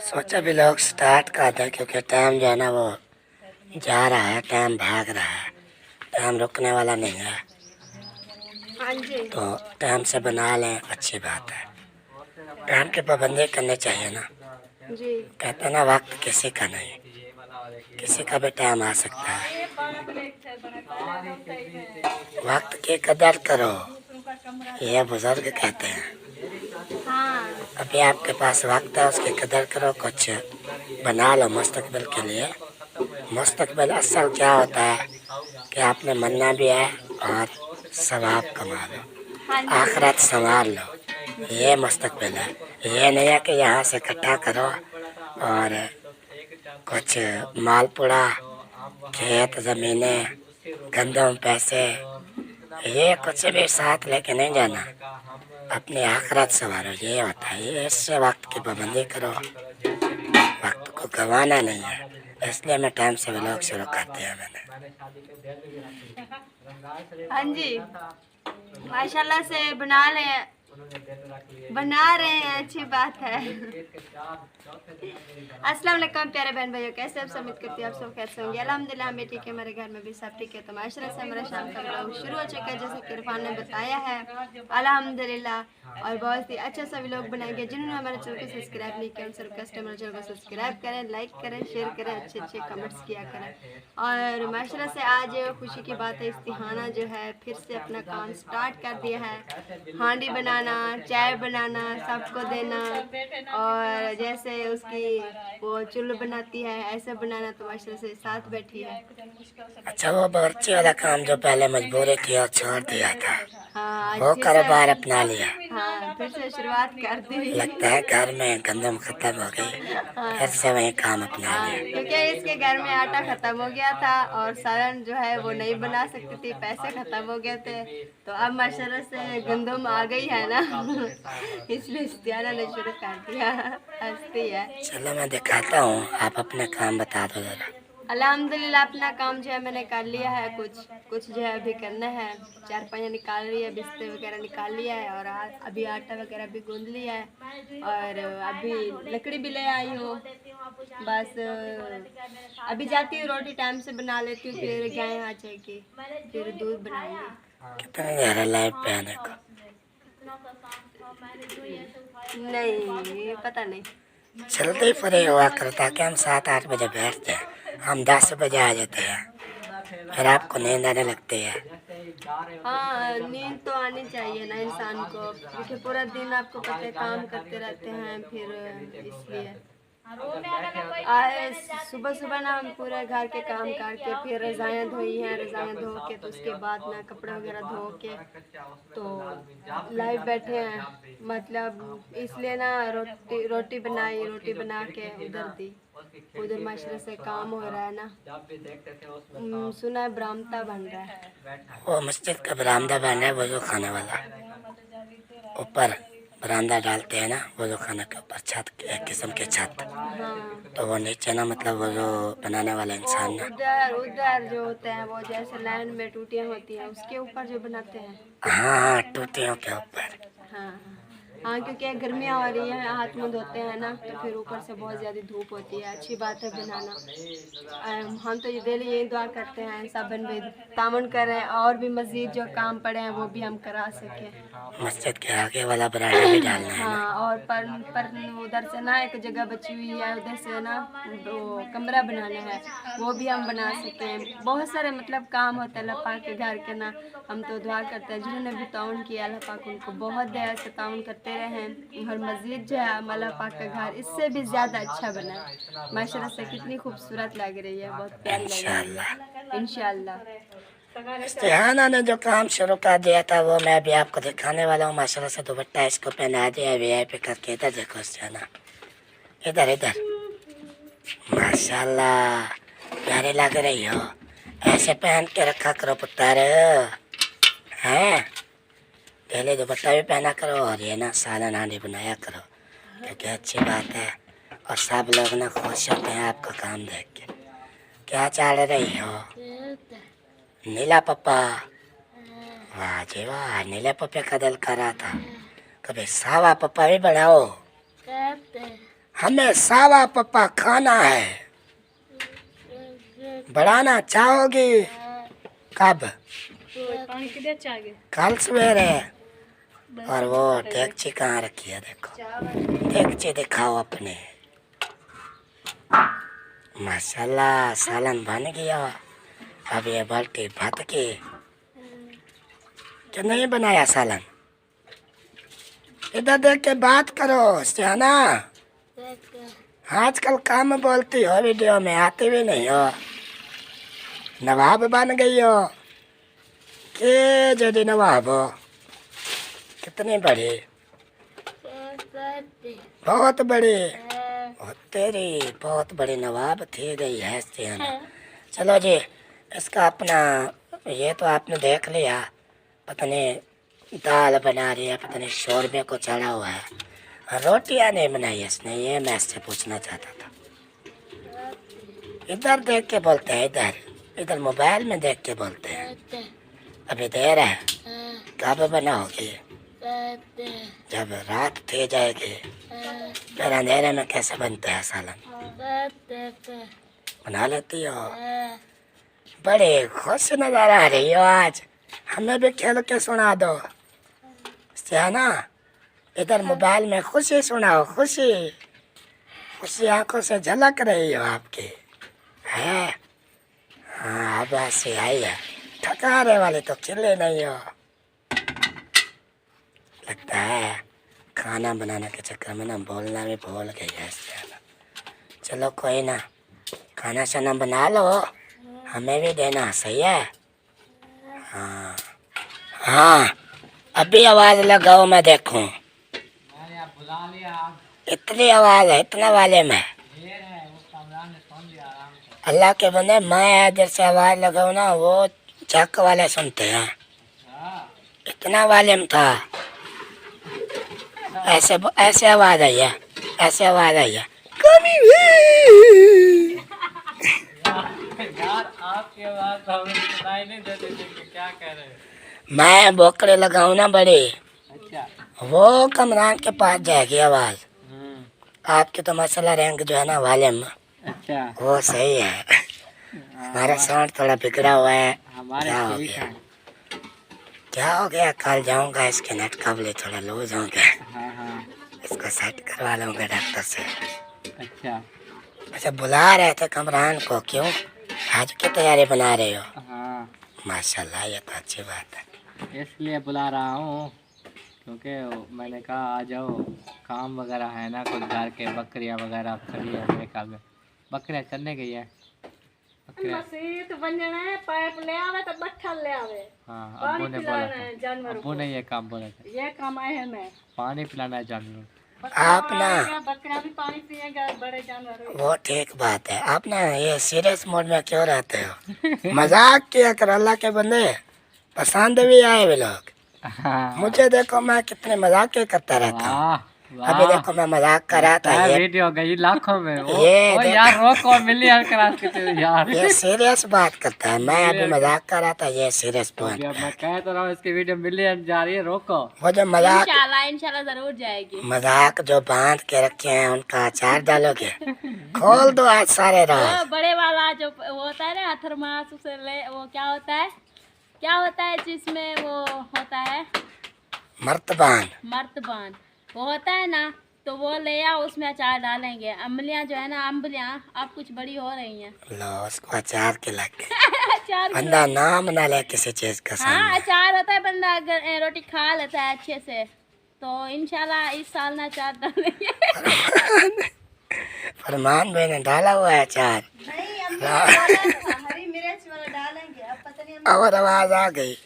सोचा भी लोग स्टार्ट कर दें क्योंकि टाइम जो है ना वो जा रहा है, टाइम भाग रहा है, टाइम रुकने वाला नहीं है। हाँ जी। तो टाइम से बना लें, अच्छी बात है। टाइम की पाबंदी करनी चाहिए ना। जी। कहते हैं ना वक्त किसी का नहीं, किसी का भी टाइम आ सकता है। वक्त की कदर करो, ये बुजुर्ग कहते हैं। हाँ। अभी आपके पास वक्त है, उसकी कदर करो, कुछ बना लो मुस्तकबिल के लिए। मुस्तकबिल असल क्या होता है कि आपने मरना भी है और सवाब कमा लो, हाँ जी। आखिरत संवार लो, ये मुस्तकबिल है। ये नहीं है कि यहाँ से इकट्ठा करो और कुछ मालपुड़ा, खेत, ज़मीनें, गंदम, पैसे, ये कुछ भी साथ लेके नहीं जाना। अपनी आखिरत संवारो, ये होता है। ये इससे वक्त की पाबंदी करो, वक्त को गंवाना नहीं है। इसलिए मैं टाइम से व्लॉग शुरू कर दिया मैंने। हाँ जी, माशाल्लाह से बना रहे हैं, अच्छी बात है। अस्सलाम वालेकुम प्यारे बहन भाइयों, कैसे आप सब? उम्मीद करती हूँ आप सब कैसे होंगे। अल्हम्दुलिल्लाह हम भी ठीक है, हमारे घर में भी सब ठीक है। तो माशरा से हमारा शाम का व्लॉग शुरू हो चुका है, जैसे कि इरफान ने बताया है अल्हम्दुलिल्लाह। और बहुत ही अच्छा सा व्लॉग बनाएंगे। जिन्होंने हमारे चैनल को सब्सक्राइब नहीं किया उनसे रिक्वेस्ट है हमारे चैनल को सब्सक्राइब करें, लाइक करें, शेयर करें, अच्छे अच्छे कमेंट्स किया करें। और माशरा से आज खुशी की बात है, इस्तिहाना जो है फिर से अपना काम स्टार्ट कर दिया है। हांडी बनाना, चाय बनाना, सबको देना, और जैसे उसकी वो चुल्लू बनाती है ऐसे बनाना। तो माशरा से साथ बैठी है। अच्छा, वो बच्चे वाला काम जो पहले मजबूरी थी और छोड़ दिया था, हाँ, वो फिर से कारोबार अपना लिया। हाँ फिर से शुरुआत कर दी। लगता है घर में गंदम खत्म हो गई, हाँ फिर से वही काम अपना हाँ, लिया। क्योंकि इसके घर में आटा खत्म हो गया था और सालन जो है वो नहीं बना सकती थी, पैसे खत्म हो गए थे। तो अब माशाल्लाह से गंदम आ गई है ना, इसलिए इस्तियाना ने शुरू कर दिया। हंसती है। चलो मैं दिखाता हूँ, आप अपने काम बता दो जरा। अल्हम्दुलिल्लाह अपना काम जो है मैंने कर लिया है। कुछ जो है अभी करना है, चारपाइयाँ निकाल रही है, बिस्तर वगैरह निकाल लिया है, और अभी आटा वगैरह भी गूंद लिया है, और अभी लकड़ी भी ले आई हूँ। बस अभी जाती हूँ, रोटी टाइम से बना लेती हूँ, फिर गाय आ जाएगी, फिर दूध बनाऊंगी। कितने देर लाइव पे आने को? नहीं पता नहीं। जल्दी फ्री हुआ करता कि हम 7-8 बजे बैठते हैं, हम 10 बजे आ जाते हैं, फिर आपको नींद आने लगती है। हाँ, नींद तो आनी चाहिए ना इंसान को, क्योंकि पूरा दिन आपको पता है काम करते रहते हैं, फिर इसलिए आज सुबह सुबह ना हम पूरे घर के काम करके फिर रज़ायाँ धोई हैं, रज़ायाँ धो के तो उसके बाद ना कपड़े वगैरह धो के तो लाइव बैठे हैं। मतलब इसलिए ना रोटी रोटी बनाई, रोटी बना के उधर दी, उधर माशरे से काम हो रहा है ना। सुना है बरामदा बन रहा है। वो मस्जिद का बरामदा बन रहा है, वजू खाने वाला। ऊपर बरामदा डालते हैं ना वजू खाने के ऊपर, छत एक किस्म की छत। हाँ, तो वो नीचे ना मतलब वो जो बनाने वाला इंसान ना, उधर उधर जो होते हैं वो जैसे लाइन में टूटियाँ होती हैं उसके ऊपर जो बनाते हैं। हाँ हाँ, टूटियों के ऊपर। हाँ हाँ, क्योंकि गर्मियाँ हो रही हैं, हाथ मुँह धोते हैं ना, तो फिर ऊपर से बहुत ज़्यादा धूप होती है। अच्छी बात है बनाना। हम तो ये डेली यही दुआ करते हैं सब बन भाई तामन करें, और भी मज़ीद जो काम पड़े हैं वो भी हम करा सकें। मस्जिद के आगे वाला बरामदा भी डालना है ना। हाँ, और पर उधर से ना एक जगह बची हुई है, उधर से ना वो कमरा बनाना है, वो भी हम बना सकें। बहुत सारे मतलब काम होते हैं अल्लाह पाक के घर के ना। हम तो दुआ करते हैं जिन्होंने भी ताउन किया, अल्लाह पाक उनको बहुत दया से ताउन करते रहें, और मस्जिद जो है अल्लाह पाक का घर इससे भी ज़्यादा अच्छा बना है। माशाल्लाह से कितनी खूबसूरत लग रही है, बहुत प्यारी लग रही है इंशाल्लाह। इस्तिहाना ने जो काम शुरू कर दिया था वो मैं भी आपको दिखाने वाला हूँ। माशाल्लाह से दुपट्टा इसको पहना दिया वीआईपी करके। इधर देखो इस्तिहाना, इधर इधर, माशाल्लाह प्यारे लग रही हो। ऐसे पहन के रखा करो पुत्र, हैं? पहले दुपट्टा भी पहना करो और ये ना सालन हांडी बनाया करो, क्योंकि अच्छी बात है और सब लोग ना खुश होते हैं आपका काम देख के। क्या चाल रही हो नीला पप्पा? वाह जी वाह, नीले पप्पे का दिल कर रहा था, कभी सावा पप्पा भी बनाओ। हमें सावा पप्पा खाना है। बढ़ाना चाहोगी? कब? कल सवेरे। और वो डेगची कहाँ रखी है? देखो डेगची दिखाओ अपने। माशाल्लाह सालन बन गया। अब ये बाल्टी भर के। जो नहीं बनाया सालन? इधर देख के बात करो सियाना। आजकल कम बोलती हो, वीडियो में आती भी नहीं हो। नवाब बन गई हो के जड़ी नवाब हो? कितनी बड़ी? बहुत बड़ी। तेरी बहुत बड़ी नवाब थी गई है सियाना। चलो जी, इसका अपना ये तो आपने देख लिया। पता नहीं दाल बना रही है, पता नहीं शोरबे को चढ़ा हुआ है। रोटियां नहीं बनाई इसने, ये मैं इससे पूछना चाहता था। इधर देख के बोलते हैं, इधर मोबाइल में देख के बोलते हैं। अभी देर है, कब बनाओगे? जब रात थी जाएगी। फिर अंधेरे में कैसे बनते हैं सालन? बना लेती हो? बड़े खुश नजर आ रही हो आज। हमें भी खेल के सुना दो सियाना। इधर मोबाइल में खुशी सुनाओ, खुशी खुशी आंखों से झलक रही हो आपकी है। हाँ आवाज से आई है। ठकारे वाले तो चिल्ले नहीं हो। लगता है खाना बनाने के चक्कर में ना बोलना भी भूल गई है सियाना। चलो कोई ना, खाना शाना बना लो, हमें भी देना, सही है? हाँ हाँ, अभी आवाज लगाओ मैं देखूं। इतनी आवाज है, इतना वाले में? अल्लाह के बंदे, मैं इधर से आवाज लगाऊं ना वो चक वाले सुनते हैं। इतना वाले में था। ऐसे आवाज आई है, ऐसे आवाज आई है। कमी यार आपकी आवाज तो हमें सुनाई नहीं देती थी कि क्या कह रहे हैं। मैं बोकड़े लगाऊं ना बड़े, अच्छा। वो कमरान के पास जाएगी आवाज। आपके तो मसला रैंक जो है ना वाले में, अच्छा वो सही है। हमारा साउंड थोड़ा बिगड़ा हुआ है। हमारे क्या हो ठीक गया? है। क्या हो गया? कल जाऊंगा, इसके नेट कबले थोड़ा लूज होंगे, हाँ इसको सेट करवा लूंगा डॉक्टर से। अच्छा। अच्छा बुला रहे थे कमरान को, क्यों? आज की तैयारी बना रहे हो? हाँ माशाल्लाह, ये तो अच्छी बात है। इसलिए बुला रहा हूँ क्योंकि मैंने कहा आ जाओ, काम वगैरह है ना कुछ घर के, बकरियाँ वगैरह खड़ी है मेरे ख्याल में। बकरियाँ चलने गई है। मसीत बनना है, पाइप ले आवे तो बट्ठल ले आवे। हाँ पानी अब्बू ने बोला पिलाना है था, जानवरों अब्बू ने ये काम बोला था, ये काम आए हैं मैं। पानी पिलाना है जानवरों। आप ना बकरा भी पानी पिएगा, बड़े जानवर। वो ठीक बात है। आप ना ये सीरियस मोड में क्यों रहते हो? मजाक किया कर, अल्लाह के बंदे, पसंद भी आए वे लोग। मुझे देखो मैं कितने मजाक करता रहता हूँ। वाह अभी देखो मैं मजाक कर रहा था, ये वीडियो गई लाखों में। ये ओ यार रोको, मिलियन क्रॉस करते यार। ये सीरियस बात करता है। मैं अभी मजाक कर रहा था, ये सीरियस पॉइंट अब मैं कह तो रहा हूँ इसकी वीडियो मिलियन जा रही है, रोको। वो जो मजाक इंशाल्लाह जरूर जाएगी। मजाक जो बांध के रखे हैं उनका अचार डालोगे? खोल दो आज सारे राज। बड़े वाला जो वो होता है ना थर्मास, उसे ले, वो क्या होता है जिसमें वो होता है मर्तबान वो होता है ना, तो वो ले आओ, उसमें अचार डालेंगे। अम्बलियाँ जो है ना, अम्बलियाँ अब कुछ बड़ी हो रही हैं। लो उसको अचार के लगे। अचार बंदा नाम ना ले किसी चीज का हाँ सामने। अचार होता है, बंदा अगर रोटी खा लेता है अच्छे से तो इंशाल्लाह इस साल ना अचार डालेंगे। फरमान भाई ने डाला हुआ है अचार। हरी मिर्च वाला डालेंगे, अब पता नहीं। और आवाज आ गई।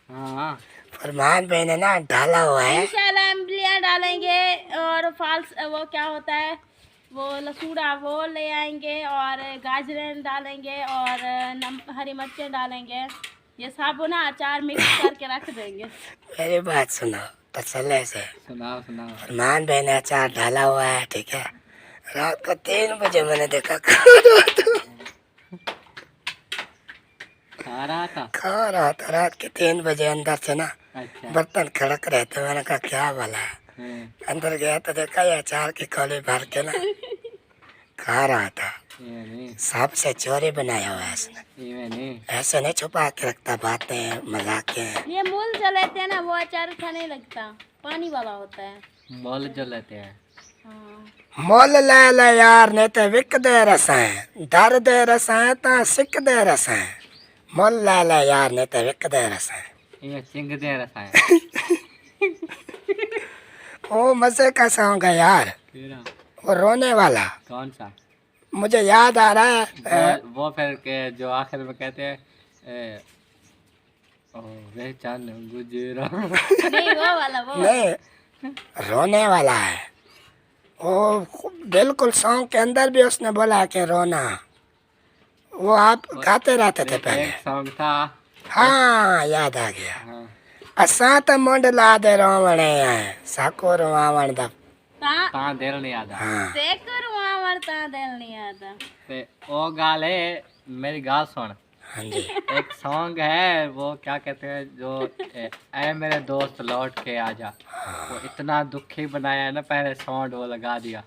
हाँ फरमान भाई ने ना डाला हुआ है। इंशाल्लाह अम्बलियाँ डालेंगे और फाल्स वो क्या होता है वो लसूड़ा वो ले आएंगे और गाजरें डालेंगे और हरी मिर्चें डालेंगे। ये सब ना अचार मिक्स करके रख देंगे। मेरी बात सुनो तसल्ली से। सुनाओ सुनाओ। फरमान भाई ने अचार डाला हुआ है, ठीक है। रात को 3 बजे मैंने देखा खा रहा था। खा रहा था रात के 3 बजे। अंदर से ना अच्छा। बर्तन खड़क रहे थे। मैंने कहा क्या वाला है। अंदर गया तो देखा ये अचार की कौली भर के ना खा रहा था, ये नहीं, सांप से चोरी बनाया हुआ है इसने। ये नहीं। ऐसे नहीं छुपा के रखता, बातें मजाकें। ये मूल जो लेते हैं ना वो अचार अच्छा नहीं लगता, पानी वाला होता है। मोल जो लेते हैं। हाँ। मोल ले ले यार, नहीं तो विक दे रसाएं, दर दे रसाएं ता सिक दे रसाएं। मोल ले ले यार, नहीं तो विक दे रसाएं। ये चिंग दे रखा है। वो मजे का सॉन्ग है यार, केरा? वो रोने वाला। कौन सा? मुझे याद आ रहा है। वो फिर के जो आखिर में कहते हैं ओ वे चांद गुजरा। नहीं वो वाला वो। नहीं, रोने वाला है वो। बिल्कुल सॉन्ग के अंदर भी उसने बोला कि रोना। वो आप गाते रहते थे पहले। एक सॉन्ग था। हाँ, याद आ गया। हाँ। असां त मुंड ला दे रोवणे आए, साको रोवावण दा। ता दिल नहीं आता। हाँ, सेकर वहाँ मरता दिल नहीं आता। ते ओ गाल है, मेरी गाल सुन। हाँ जी। एक सॉन्ग है वो क्या कहते हैं जो ऐ मेरे दोस्त लौट के आजा, वो इतना दुखी बनाया है ना, पहले साउंड वो लगा दिया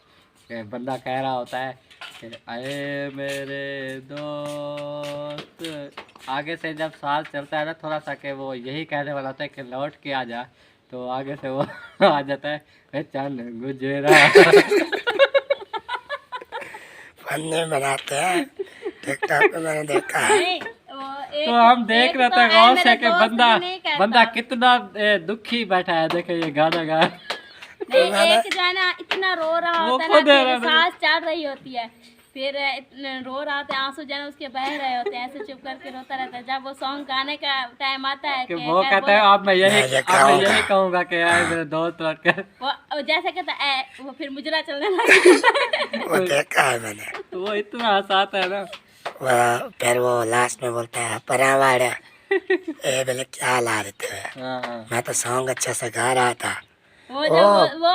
कि बंदा कह रहा होता है कि ऐ मेरे दोस्त, आगे से जब साल चलता है ना थोड़ा सा कि वो यही कहने वाला होता है कि लौट के आजा, तो आगे से वो आ जाता है वे चंद गुजरा। फन्ने बनाते हैं, टिकटॉक पे मैंने देखा है। नहीं वो एक, तो हम देख रहे थे तो गौर मेरे से कि दोस्त बंदा भी नहीं कहता। बंदा कितना दुखी बैठा है, देखे ये गाना गा। नहीं, एक जाना इतना रो रहा वो होता है खुद ना, है ना। फिर सांस चढ़ रही होती है, फिर इतने रो रहा होता है, आंसू जाने उसके बह रहे होते हैं, ऐसे चुप करके रोता रहता है। जब वो सॉन्ग गाने का टाइम आता है कि कि वो कहता है अब मैं मैं ये यही कहूँगा। कहूँगा कि यार मेरे दोस्त लौट कर। वो जैसे कहता है वो फिर मुजरा चलने लगता है। वो देखा है मैंने। तो वो इतना हंसाता है ना। फिर वो लास्ट में बोलता है परावाड़ा, ए बोले क्या ला रहे थे। हाँ। मैं तो सॉन्ग अच्छा से गा रहा था। वो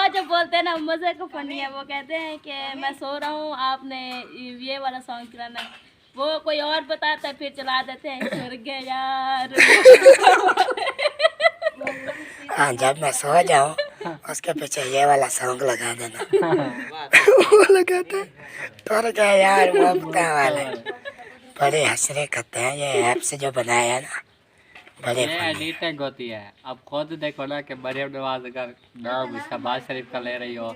जब बोलते हैं ना मजे को फनी है, वो कहते हैं कि मैं सो रहा हूँ, आपने ये वाला सॉन्ग चलाना है। वो कोई और बताता है, फिर चला देते हैं स्वर्ग यार। हाँ, जब मैं सो जाऊँ उसके पीछे ये वाला सॉन्ग लगा देना। वो लगाते तुर गए यार, मुफ्ता वाले। बड़े हंसरे करते हैं ये ऐप से जो बनाया है ना, बड़े ये फनी। एडिटिंग होती है। अब खुद देखो ना कि मरियम नवाज अगर नाम शहबाज शरीफ का ले रही हो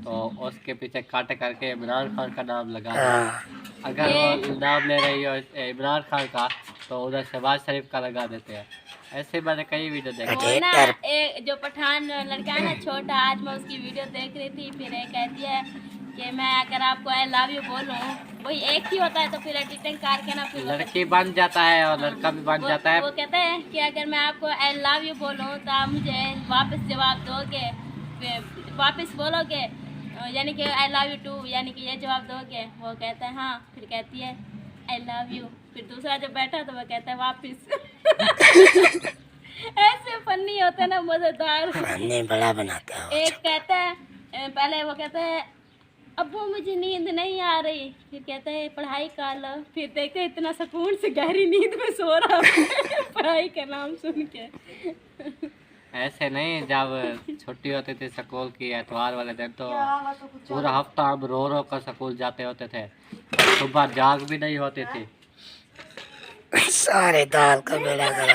तो उसके पीछे काट करके इमरान खान का नाम लगा दो। हाँ, अगर वो नाम ले रही हो इमरान खान का तो उधर शहबाज शरीफ का लगा देते हैं। ऐसे मैंने कई वीडियो देखे। वो ना एक जो पठान लड़का है ना छोटा, आज मैं उसकी वीडियो देख रही थी, फिर एक कहती है कि मैं अगर आपको आई लव यू बोलूं, वही एक ही होता है, तो फिर एडिटिंग करके ना फिर लड़की बन जाता है और लड़का भी बन जाता है। वो कहते हैं कि अगर मैं आपको आई लव यू बोलूं तो आप मुझे वापस जवाब दोगे, फिर वापस बोलोगे, यानी कि आई लव यू टू, यानी कि ये जवाब दोगे। वो कहता है हाँ, फिर कहती है आई लव यू, फिर दूसरा जब बैठा तो वो कहता है वापस। ऐसे फनी होते हैं ना, मजेदार। फनी बड़ा बनाता है। एक कहता है पहले वो कहता है अब्बू मुझे नींद नहीं आ रही, फिर कहता है पढ़ाई कर लो, फिर देखते हैं इतना सुकून से गहरी नींद में सो रहा है पढ़ाई का नाम सुन के। ऐसे नहीं, जब छुट्टी होती थी स्कूल की एतवार वाले दिन तो पूरा हफ्ता हम रो रो कर स्कूल जाते होते थे, सुबह जाग भी नहीं होती थी। सारे दाल का बेड़ा गला।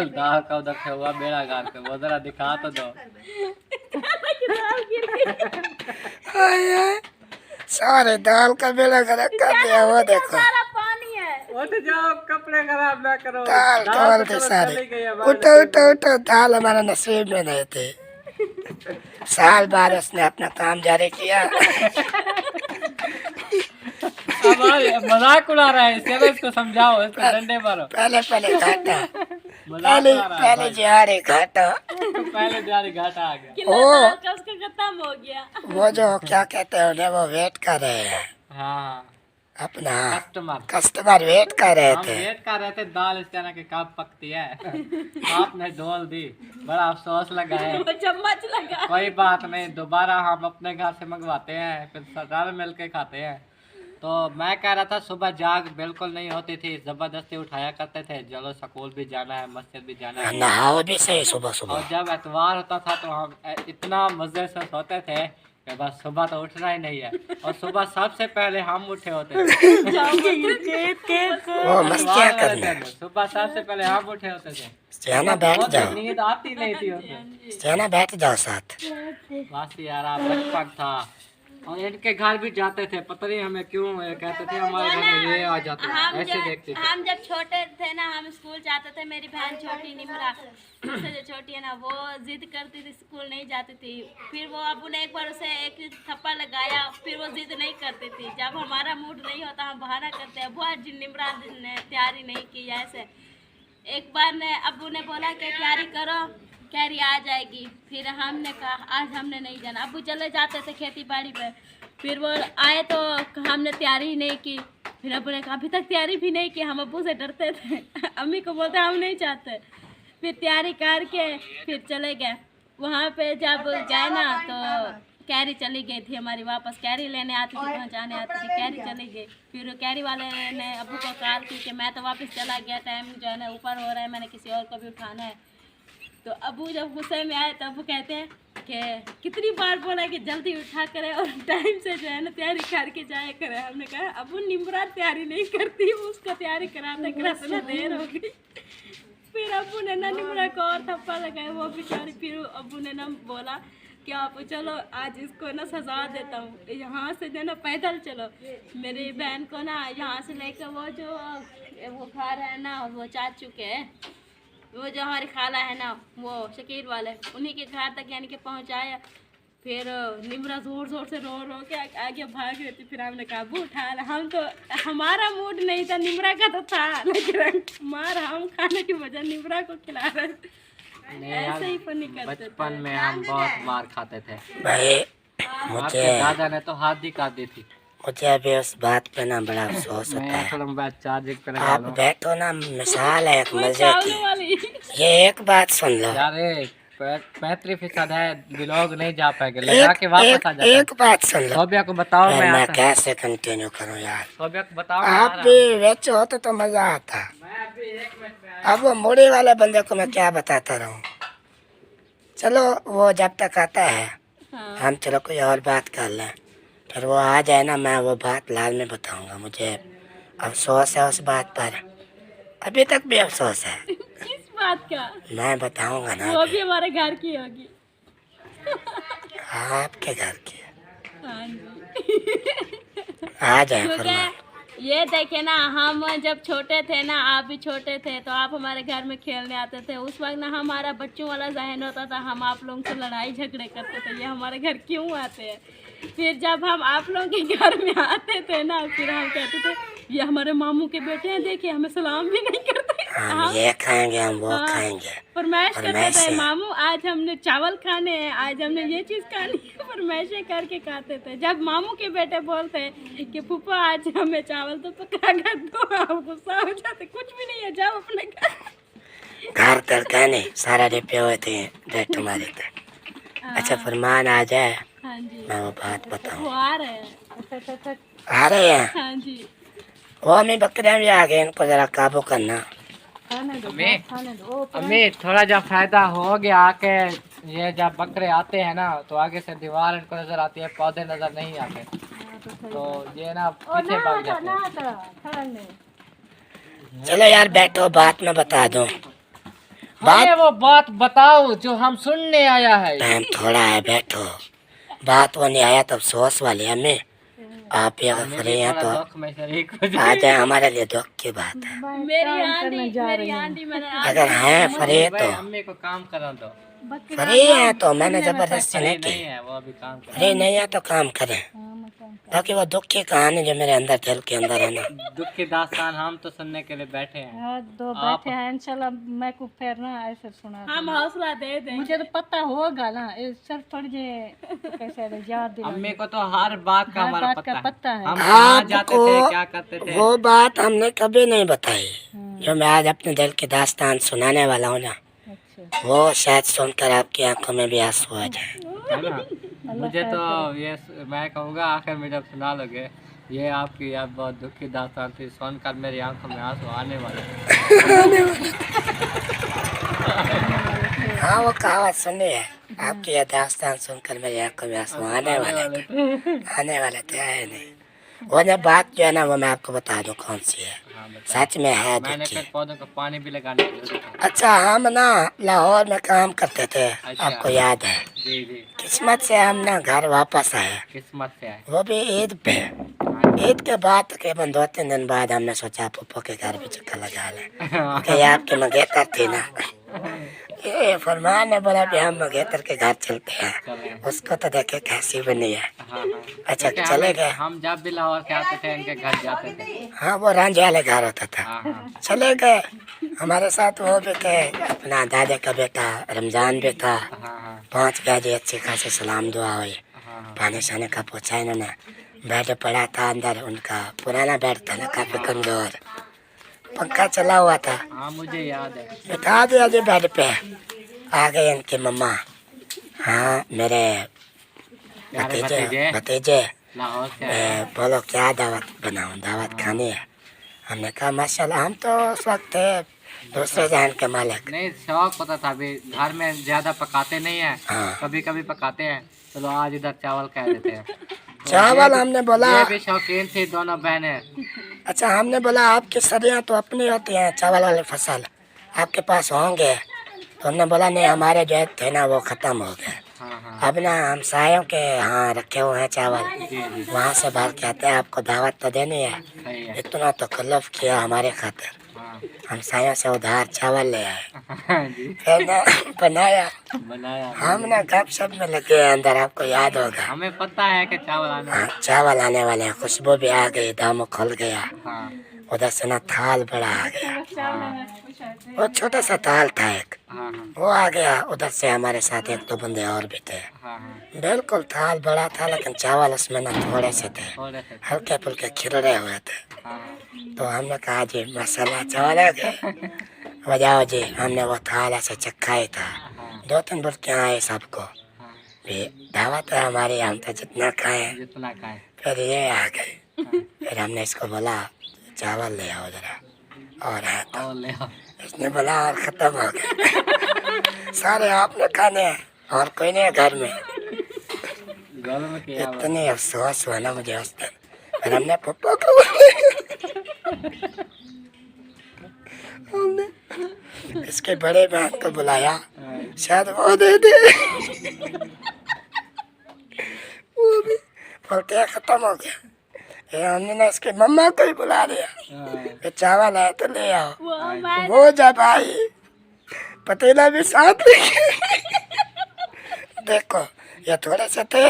दाल का उधर से हुआ बेड़ा गाल के, वो जरा दिखा तो दो। हाय हाय, सारे दाल का बेड़ा गला कर दिया। वो देखो, सारा पानी है। उठ जाओ, कपड़े खराब ना करो। दाल दाल धोल तो थे चलो सारे। चली गई हमारे उठो उठो उठो, दाल हमारे नसीब में नहीं थे। साल बाद उसने अपना काम जारी किया। मजाक उड़ा रहा है, चलो इसको समझाओ, इसको डंडे मारो। पहले पहले घाटा, मजाक पहले उड़ा रहा है पहले जिहारे घाटा। पहले जारी घाटा आ गया। किलो ओ। दाल का उसका खत्म हो गया। वो जो क्या कहते हैं उन्हें, वो वेट कर रहे हैं हाँ, अपना, कस्टमर। कस्टमर वेट कर रहे हम थे। वेट कर रहे थे दाल इस तरह की कब पकती है। आपने डोल दी, बड़ा अफसोस लगा है। वो चम्मच लगा। कोई बात नहीं, दोबारा हम अपने घर से मंगवाते हैं, फिर सरदार मिल के खाते हैं। तो मैं कह रहा था सुबह जाग बिल्कुल नहीं होती थी, जबरदस्ती उठाया करते थे, चलो स्कूल भी जाना है, मस्जिद भी जाना है। नहाओ भी सही सुबह और सुबह। जब एतवार होता था तो हम इतना मज़े से सोते थे कि बस सुबह तो उठना ही नहीं है, और सुबह सबसे पहले हम उठे होते थे। वो मस्तियाँ करना। सुबह सबसे पहले हम उठे होते थे, सियाना बैठ बहुत जाओ, नींद आती नहीं थी उसमें। सियाना बैठ जाओ साथ। बस यार आप बचपन था, और इनके घर भी जाते थे, पता नहीं हमें क्यों ये कहते थे हमारे घर में ये आ जाते हैं, ऐसे देखते थे। हम जब छोटे थे ना, हम स्कूल जाते थे, मेरी बहन छोटी निमरा मुझसे जो छोटी है ना, वो जिद करती थी, स्कूल नहीं जाती थी। फिर वो अबू ने एक बार उसे एक थप्पड़ लगाया, फिर वो जिद नहीं करती थी। जब हमारा मूड नहीं होता हम बहाना करते हैं, अबू आज निमरा ने तैयारी नहीं की। ऐसे एक बार ने अबू ने बोला कि तैयारी करो, कैरी आ जाएगी। फिर हमने कहा आज हमने नहीं जाना। अबू चले जाते थे खेती बाड़ी पे, फिर वो आए तो हमने तैयारी ही नहीं की। फिर अबू ने कहा अभी तक तैयारी भी नहीं की। हम अबू से डरते थे, अम्मी को बोलते हम नहीं चाहते। फिर तैयारी करके फिर चले गए। वहाँ पे जब गए ना तो कैरी चली गई थी हमारी, वापस कैरी लेने आती थी, पहुँचाने आती थी, कैरी चली गई। फिर कैरी वाले ने अबू को कहा कि मैं तो वापस चला गया, टाइम जो है ना ऊपर हो रहा है, मैंने किसी और को भी उठाना है। तो अबू जब गुस्से में आए तो अबू कहते हैं कि कितनी बार बोला कि जल्दी उठा करे और टाइम से जो है ना तैयारी करके जाया करे। हमने कहा अबू निमरा तैयारी नहीं करती, उसको तैयारी कराते कराते ना देर हो गई। फिर अबू ने ना निमरा को और थप्पड़ लगाया, वो बेचारी। फिर अबू ने ना बोला कि आप चलो आज इसको ना सजा देता हूँ, यहाँ से जो ना पैदल चलो। मेरी बहन को ना यहाँ से लेकर वो जो वो घर है ना, वो चाचू के, वो जो हमारी खाला है ना, वो शकीर वाले, उन्हीं के घर तक यानी कि पहुँचाया। फिर निमरा ज़ोर ज़ोर से रो रो के आगे भाग रही थी। फिर हमने काबू उठा लिया। हम तो हमारा मूड नहीं था, निमरा का तो था, लेकिन मार हम खाने की वजह निमरा को खिला रहे थे। ऐसे ही फनी करते थे। बचपन में हम बहुत मार खाते थे भाई आपके मुझे दादा ने तो हाथ ही काट दी थी। मुझे अभी उस बात पे ना बड़ा अफसोस होता मैं है। थोड़ा मोबाइल चार्जिंग पे लगा आप लूं। बैठो ना, मिसाल है एक मजे चावलों वाली। की। ये एक बात सुन लो, यार 35% है, ब्लॉग नहीं जा पाएंगे, लगा के वापस आ जाता है। एक बात सुन लो। सोबिया को बताओ, यार मैं मैं आता हूं। कैसे कंटिन्यू करूं यार, सोबिया को बताओ, मैं आप आ रहा भी हूं। वेच होते तो मजा आता। मैं अभी 1 मिनट में अब वो मुड़ी वाले बंदे को मैं क्या बताता रहूं। चलो वो जब तक आता है हाँ। हम चलो कोई और बात कर लें, फिर वो आ जाए ना, मैं वो बात लाल में बताऊंगा। मुझे अफसोस है उस बात पर, अभी तक भी अफसोस है। किस बात का? मैं बताऊंगा ना वो अभी। भी हमारे घर की होगी। आपके घर की हाँ जी। आ जाए फरमान। क्योंकि ये देखे ना, हम जब छोटे थे ना, आप भी छोटे थे, तो आप हमारे घर में खेलने आते थे। उस वक्त ना हमारा बच्चों वाला जहन होता था, हम आप लोगों से लड़ाई झगड़े करते थे, ये हमारे घर क्यों आते हैं। फिर जब हम आप लोगों के घर में आते थे ना, फिर हम कहते थे ये हमारे मामू के बेटे हैं, देखिए हमें सलाम भी नहीं करते। हम ये खाएंगे, हम वो हाँ। खाएंगे। फरमाइश करते फरमाइश थे है। मामू आज हमने चावल खाने हैं, आज हमने ये चीज़ खानी है, फरमाइशें करके खाते थे। जब मामू के बेटे बोलते कि फूफा आज हमें चावल तो पका कर दो, आप गुस्सा हो जाते, कुछ भी नहीं है, जाओ अपने घर। घर तड़का नहीं सारा डिपे हुए थे डेट तुम्हारे तक। अच्छा फरमान आ जाए, हाँ जी, मैं वो बात बताऊं। वो आ रहे हैं। आ रहे हैं हाँ जी। वो, हमें बकरियां भी आ गए, इनको जरा काबू करना। अम्मी थोड़ा जब फायदा हो गया आके, ये जब बकरे आते हैं ना तो आगे से दीवार इनको नजर आती है, पौधे नजर नहीं आते, तो ये ना पीछे भाग जाते हैं। चलो यार बैठो, बात मैं बता दूं। अरे वो बात बताओ जो हम सुनने आया है। टाइम थोड़ा है, बैठो। बात वो नहीं आया तब सोच वाली हमें। आप भी अगर फ्री हैं तो दुख में शरीक हो आ जाए, हमारे लिए दुख की बात है। मेरी आंटी मैंने अगर हैं फ्री तो अम्मी को काम करा दो। फ्री है तो मैंने जबरदस्ती नहीं नहीं की। है वो अभी काम कर। फ्री नहीं है तो काम करें, बाकी वो दुख की कहानी जो मेरे अंदर दिल के अंदर है ना, दुख की दास्तान हम तो सुनने के लिए बैठे हैं। दो बैठे हैं इंशाल्लाह। मैं को फिर ना ऐसे सुना, हम हौसला दे दें। मुझे तो पता होगा ना, सर थोड़ी जे कैसे याद दिला। अम्मी को तो हर बात का हर हमारा बात का पता पता है। है। हम कहाँ जाते थे, आपको क्या करते थे। वो बात हमने कभी नहीं बताई जो मैं आज अपने दिल की दास्तान सुनाने वाला हूँ ना, अच्छा वो शायद सुनकर आपकी आंखों में भी आंसू आ जाए। है ना। मुझे तो ये मैं कहूँगा आखिर में जब सुना लोगे, ये आपकी यार बहुत दुख की दास्तान थी, सुनकर मेरी आंखों में आंसू आने वाले। हाँ वो कहावत सुनी है आपकी, यह दास्तान सुनकर मेरी आंखों में आंसू आने वाले थे आए नहीं। वो ना बात जो है ना वो मैं आपको बता दूं कौन सी है, हाँ, बताइए। सच में है मैंने देखिए। पेड़ पौधों को पानी भी लगाने की जरूरत है। अच्छा हम ना लाहौर में काम करते थे, अच्छा। आपको याद है? जी जी, किस्मत से हम ना घर वापस आए, किस्मत से आए। वो भी ईद पे। ईद के बाद तकरीबन 2-3 दिन बाद हमने सोचा पप्पो के घर भी चक्कर लगा ले, क्योंकि आपकी मंगेतर थी ना। ये फरमान ने बोला भी हम मंगेतर के घर चलते हैं, उसको तो देखे कैसी बनी है। हाँ हाँ। अच्छा क्योंकि चले गए। हम जब भी लाहौर के आते थे इनके घर जाते थे। हाँ वो रांझे वाले घर होता था। हाँ हाँ। चले गए, हमारे साथ वो भी थे, अपना दादा का बेटा रमजान भी था। हाँ हाँ। 5 बजे अच्छी खासी सलाम दुआ हुई, हाँ पानी शानी का पूछा इन्होंने। बेड पड़ा था अंदर, उनका पुराना बेड था ना, काफी कमजोर, पंखा चला हुआ था। हाँ, मुझे याद है। बिठा दिया जी बेड पे। आ गए इनकी मम्मा, हाँ मेरे प्यारे भतीजे लाहौर से आए। बोलो क्या दावत बनाऊं, दावत खानी है। हमने कहा माशाल्लाह, हम तो उस वक्त थे दूसरे जहान के मालिक। नहीं, शौक होता था, अभी घर में ज्यादा पकाते नहीं है, हाँ। कभी कभी पकाते हैं, चलो आज इधर चावल कह देते हैं। तो चावल हमने बोला, ये भी शौकीन थी दोनों बहनें। अच्छा हमने बोला आपकी सरियाँ तो अपनी होती हैं, चावल वाले फसल आपके पास होंगे, तो उन्होंने बोला नहीं हमारे जो थे ना वो ख़त्म हो गए। हाँ हाँ। अब ना हमसायों के यहाँ रखे हुए हैं चावल, जी जी, वहाँ से भर के आते हैं, आपको दावत तो देनी है। सही है। इतना तो कल्लफ किया हमारे खातिर, हाँ हमसायों से उधार चावल ले आए, जी, फिर ना बनाया। बनाया। हम ना गपशप में लगे हैं अंदर, आपको याद होगा। हमें पता है कि चावल आने हाँ चावल आने वाले हैं, खुशबू भी आ गई, दामू खुल गया। हाँ उधर से ना थाल बड़ा आ गया, वो छोटा सा थाल था एक, हाँ हाँ वो आ गया। उधर से हमारे साथ 1-2 बंदे और भी थे। हाँ हाँ। बिल्कुल थाल बड़ा था, लेकिन चावल उसमें ना थोड़े से थे, थोड़े से। हल्के फुल्के खिलरे हुए थे। हाँ तो हमने कहा जी मसाला चावल आ गया, बजाओ जी। हमने वो थाल ऐसे चखा ही था, हाँ 2-3 बुर्कियाँ आई सबको हाँ। भी, दावत है हमारी, हम तो जितना खाएं। जितना खाए। फिर ये आ गई, फिर हमने इसको बोला चावल ले आओ जरा, और है तो और ले आओ। इसने बोला और खत्म हो गए सारे आपने खाने हैं और कोई नहीं है घर में। घर में किया हुआ। इतने अफसोस हुआ ना मुझे उस दिन, फिर हमने पप्पा को हमने इसके बड़े बहन को बुलाया, हाँ, शायद वो दे दे, वो भी बोलते हैं खत्म हो गया। ये हमने ना इसके मम्मा को ही बुला लिया, हाँ, ये चावल है तो ले आओ। वो वो जब आई पतीला भी साथ लेके देखो ये थोड़े से थे,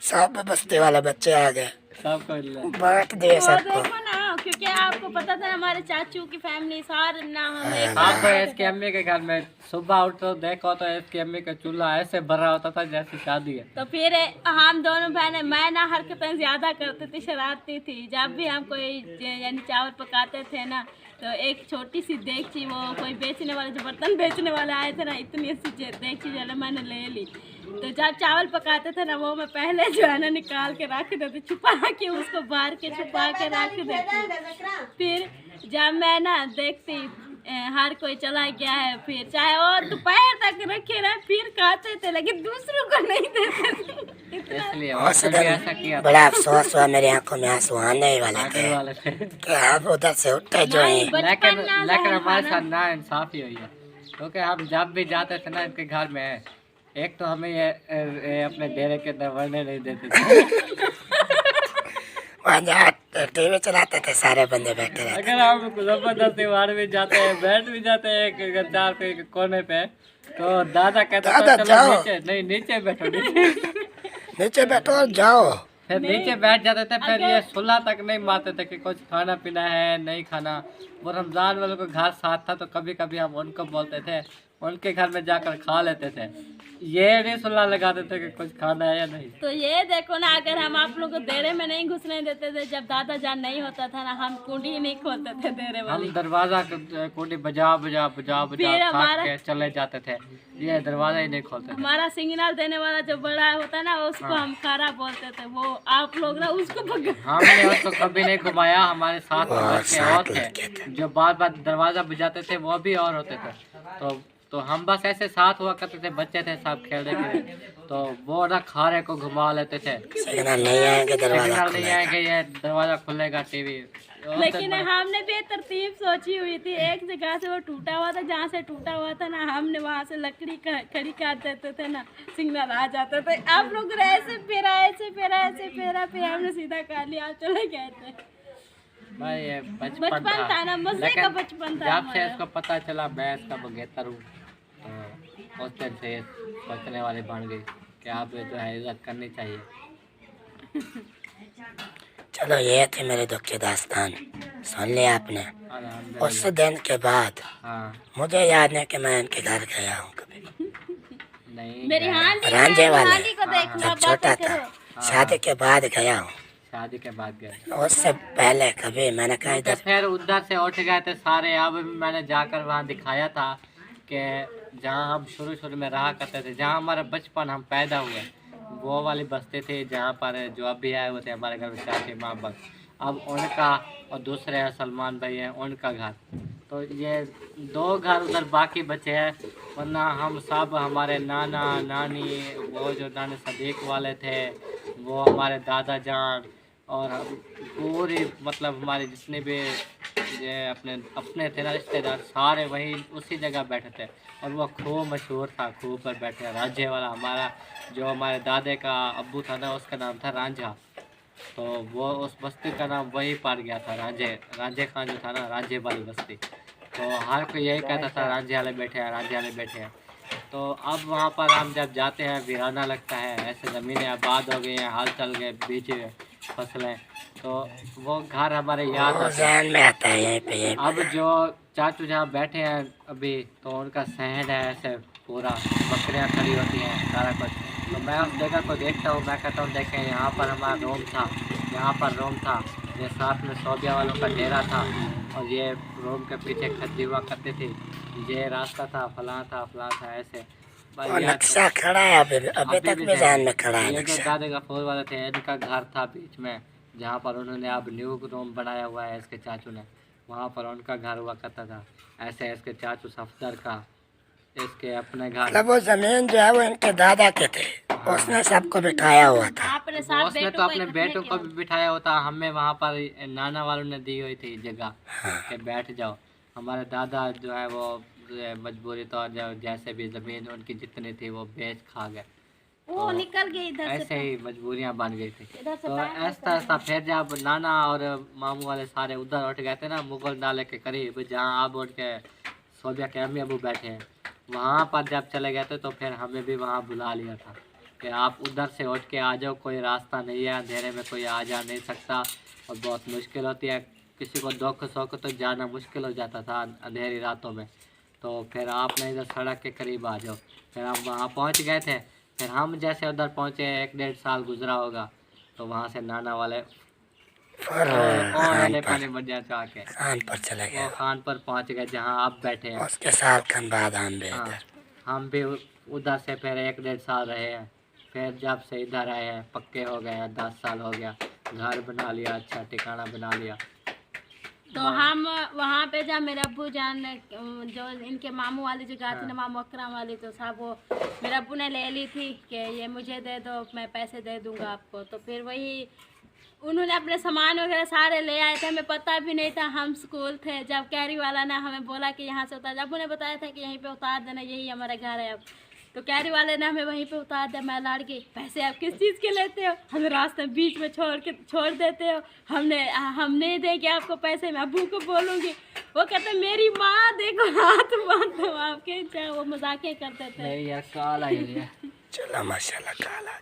सब बस्ती वाले बच्चे आ गए, सबको ले। बांट दिए सबको। देखो ना, क्योंकि आपको पता था हमारे चाचू की फैमिली सारे ना हमें आपको इसकी अम्मी के घर में सुबह उठो देखो तो इसकी अम्मी का चूल्हा ऐसे भरा होता था जैसे शादी है। तो फिर हम दोनों बहनें, मैं ना हरकतें ज्यादा करती थी, शरारती थी। जब भी हम कोई यानी चावल पकाते थे ना, तो एक छोटी सी देगची, वो कोई बेचने वाले जो बर्तन बेचने वाले आए थे ना, इतनी सी देगची जो है ना मैंने ले ली। तो जब चावल पकाते थे ना, वो मैं पहले जो है ना निकाल के रख देती, छुपा के उसको बाहर के छुपा के रख देती। फिर जब मैं ना देखती हर कोई चला गया है, फिर चाहे वो दोपहर तक रखे रहे, फिर खाते थे, लेकिन दूसरों को नहीं देते थे। इसलिए उस वो भी ऐसा किया दिन बड़ा अफसोस हुआ, मेरी आंखों में आंसू आने ही वाले आगे थे वाले थे। कि आप उधर से उठे जो नहीं, है। बचपन ना लेकिन रहन हमारे पाना। साथ ना इंसाफी हुई है, क्योंकि हम जब भी जाते थे ना इनके घर में, एक तो हमें ये अपने डेरे के अंदर वरने नहीं देते थे। वहाँ जहाँ टीवी चलाते थे सारे बंदे बैठे रहते। अगर हम जबरदस्ती बाहर भी जाते हैं, बैठ भी जाते हैं एक चार पे कोने पे, तो दादा कहते दादा चलो जाओ। नीचे, नहीं नीचे बैठो नीचे। नीचे बैठो और जाओ। फिर नीचे बैठ जाते थे, फिर ये सुलह तक नहीं मारते थे कि कुछ खाना पीना है नहीं खाना। वो रमजान वालों को घर साथ था, तो कभी कभी हम उनको बोलते थे, उनके घर में जाकर खा लेते थे। ये नहीं सुलह लगाते थे कि कुछ खाना है या नहीं। तो ये देखो ना, अगर हम आप लोगों को देरे में नहीं घुसने देते थे, जब दादा जान नहीं होता था ना, हम कुंडी ही नहीं खोलते थे देरे वाली। हम दरवाजा कुंडी बजा बजा बजा बजा फिर थाक हमारा- के चले जाते थे, ये दरवाजा ही नहीं खोलते थे। हमारा सिग्नल देने वाला जो बड़ा होता है ना, उसको हम खारा बोलते थे। वो आप लोग ना उसको पकड़। हमने उसको कभी नहीं घुमाया, हमारे साथ और लड़के साथ और लड़के थे जो बार बार दरवाजा बजाते थे, वो भी और होते थे। तो तो हम बस ऐसे साथ हुआ करते थे, बच्चे थे सब खेल रहे थे, तो वो ना खारे को घुमा लेते थे। सिग्नल नहीं आएंगे, दरवाजा सिग्नल नहीं खुलेगा। आएंगे, ये दरवाजा खुलेगा, टीवी। लेकिन हमने बेतरतीब सोची हुई थी, एक जगह से वो टूटा हुआ था, जहाँ से टूटा हुआ था ना हमने वहाँ से लकड़ी खड़ी काट देते थे ना, सिग्नल आ जाते थे। आप लोग ऐसे फेरा फिर हमने सीधा कर लिया, चले गए थे। भाई ये बचपन था ना, मजे लेकिन का बचपन था जब से हमारा। इसको पता चला मैं इसका बगेतर हूँ, तो उस दिन से सोचने वाली बन गई कि आप जो है इज्जत करनी चाहिए। चलो ये थी मेरी दुख की दास्तान, सुन लिया आपने। अल्हम्दुलिल्लाह। उस दिन के बाद हाँ मुझे याद नहीं कि मैं इनके घर गया हूँ कभी। नहीं मेरी गए। हांडी रांझे वाले हांडी को देखना, जब छोटा बातें था, करो। शादी के बाद गया हूँ, शादी के बाद गए। उससे पहले कभी मैंने कहा तो इधर फिर उधर से उठ गए थे सारे। अब भी मैंने जाकर वहाँ दिखाया था कि जहाँ हम शुरू में रहा करते थे, जहाँ हमारा बचपन हम पैदा हुए, वो वाली बस्ती थी जहाँ पर जो अभी आए हुए थे हमारे घर में चाची माँ बाप, अब उनका और दूसरे सलमान भाई हैं उनका घर। तो ये 2 घर उधर बाकी बचे हैं, वरना हम सब हमारे नाना नानी, वो जो नाना सदीक वाले थे, वो हमारे दादा जान और हम पूरी मतलब हमारे जितने भी ये अपने थे ना रिश्तेदार, सारे वहीं उसी जगह बैठे थे। और वो खूब मशहूर था, खूब पर बैठे रांझे वाला। हमारा जो हमारे दादे का अब्बू था ना, उसका नाम था रांझा, तो वो उस बस्ती का नाम वही पड़ गया था, रांझे खान जो था ना, रांझे वाली बस्ती। तो हर कोई यही कहता था रांझे वाले बैठे हैं, रांझे वाले बैठे हैं। तो अब वहाँ पर हम जब जाते हैं वीराना लगता है, ऐसे ज़मीनें आबाद हो गई हैं, हाल चल गए, बीच फसलें, तो वो घर हमारे याद वो आते हैं। जहन में आता है यहीं पे अब जो चाचू जहाँ बैठे हैं अभी, तो उनका सहन है ऐसे पूरा, बकरियाँ खड़ी होती हैं, सारा कुछ। तो मैं उस जगह को देखता हूँ, मैं कहता हूँ देखें यहाँ पर हमारा रूम था, यहाँ पर रूम था, ये साथ में सोबिया वालों का डेरा था, और ये रूम के पीछे खद्दी हुआ करती थी, ये रास्ता था, फलां था ऐसे। बस वो याद नक्शा खड़ा है, अभी तक भी जहन में खड़ा है ये जो नक्शा। दादे का फौज वाले थे, इनका घर था बीच में, जहाँ पर उन्होंने अब न्यू रूम बनाया हुआ है इसके चाचू ने, वहाँ पर उनका घर हुआ करता था। ऐसे इसके चाचू सफदर का, इसके अपने घर। मतलब वो जमीन जो है वो इनके दादा के थे, उसने सबको बिठाया हुआ था। आपने साथ उसने तो अपने बेटों को भी बिठाया होता, हमें वहाँ पर नाना वालों ने दी हुई थी जगह कि बैठ जाओ। हमारे दादा जो है वो मजबूरी तौर जैसे भी ज़मीन उनकी जितनी थी वो बेच खा गए, वो निकल गई इधर ऐसे से, ही मजबूरियाँ बन गई थी। इधर से तो ऐसा फिर जब नाना और मामू वाले सारे उधर उठ गए थे ना, मुगल नाले के करीब, जहाँ अब उनके सोबिया के अम्मी अबू बैठे हैं, वहाँ पर जब चले गए थे, तो फिर हमें भी वहाँ बुला लिया था कि आप उधर से उठ के आ जाओ, कोई रास्ता नहीं है, अंधेरे में कोई आ जा नहीं सकता और बहुत मुश्किल होती है, किसी को दुख सुख तो जाना मुश्किल हो जाता था अंधेरी रातों में। तो फिर आपने इधर सड़क के करीब आ जाओ। फिर हम वहाँ पहुँच गए थे। फिर हम जैसे उधर पहुँचे, 1-1.5 साल गुजरा होगा, तो वहाँ से नाना वाले पानी बढ़िया चाह के खान पर चले गए, वो खान पर पहुँच गए जहाँ आप बैठे हैं। उसके साल खन बाद हम भी हाँ, इधर। हम भी उधर से फिर 1-1.5 साल रहे हैं। फिर जब से इधर आए हैं, पक्के हो गए हैं, 10 साल हो गया, घर बना लिया, अच्छा ठिकाना बना लिया। तो हम वहाँ पे जब मेरे अब्बू जान ने जो इनके मामू वाली जो गाती ना, मामू अकरम वाली, तो साहब वो मेरे अब्बू ने ले ली थी कि ये मुझे दे दो, मैं पैसे दे दूँगा आपको। तो फिर वही उन्होंने अपने सामान वगैरह सारे ले आए थे, हमें पता भी नहीं था, हम स्कूल थे जब कैरी वाला ने हमें बोला कि यहाँ से उतार, जब उन्हें बताया था कि यहीं पे उतार देना, यही हमारा घर है अब, तो कैरी वाले ने हमें वहीं पे उतार दिया। मैं लड़ गई, पैसे आप किस चीज़ के लेते हो, हमें रास्ते बीच में छोड़ देते हो, हम नहीं देंगे आपको पैसे, मैं अब्बू को बोलूँगी। वो कहते मेरी माँ देखो हाथ बांधो आपके, चाहे वो मजाक करते थे। नहीं यार, काल आई है। चलो माशाल्लाह काल आ गया।